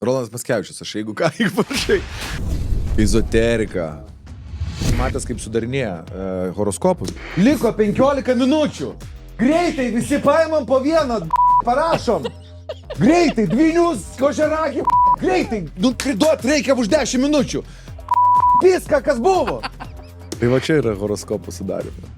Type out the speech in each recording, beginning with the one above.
Rolandas Mackevičius, aš jeigu ką, parašai. Ezoterika. Matęs, kaip sudarinėja horoskopus. Liko 15 minučių. Greitai visi paimam po vieną, parašom. Greitai, dvynius, košeragį, greitai. Nu, priduot reikia už 10 minučių. Viską, kas buvo. Tai va čia yra horoskopų sudarymai.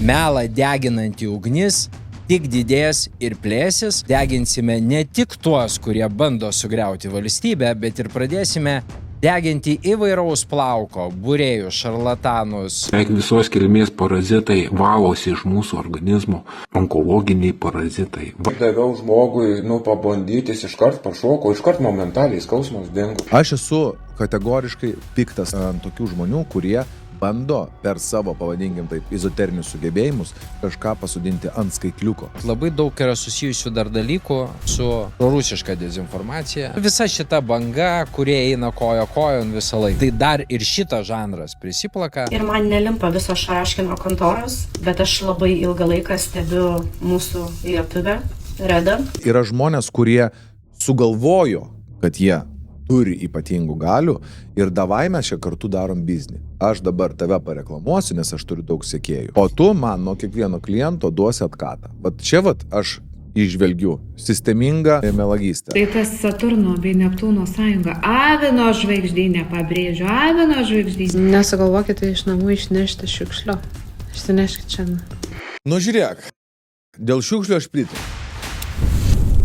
Melą deginanti ugnis tik didės ir plėsis. Deginsime ne tik tuos, kurie bando sugriauti valstybę, bet ir pradėsime deginti įvairaus plauko, būrėjų, šarlatanus. Beveik visos kilmės parazitai valosi iš mūsų organizmo, onkologiniai parazitai. Daviau žmogui, pabandyti, jis iškart pašoko, iškart momentaliai skausmas dingo. Aš esu kategoriškai piktas ant tokių žmonių, kurie bando per savo, pavadinkim taip, ezoterinius sugebėjimus kažką pasodinti ant skaitliuko. Labai daug yra susijusių dar dalykų su rusiška dezinformacija. Visa šita banga, kurie eina koja kojon visą laiką. Tai dar ir šitas žanras prisiplaka. Ir man nelimpa viso Šaraškino kontoros, bet aš labai ilgą laiką stebiu mūsų lietuvę, Redą. Yra žmonės, kurie sugalvojo, kad jie turi ypatingų galių ir davai mes čia kartu darom biznį. Aš dabar tave pareklamuosiu, nes aš turiu daug sekėjų. O tu man nuo kiekvieno kliento duosi atkatą. Vat čia aš išvelgiu sistemingą melagystę. Tai tas Saturno bei Neptūno sąjunga. Avino žvaigždynė, pabrėžiu, Avino žvaigždynė. Nesugalvokite iš namų išnešti šiukšlio. Išsineškit čia. Nu žiūrėk, dėl šiukšlių aš pritariu.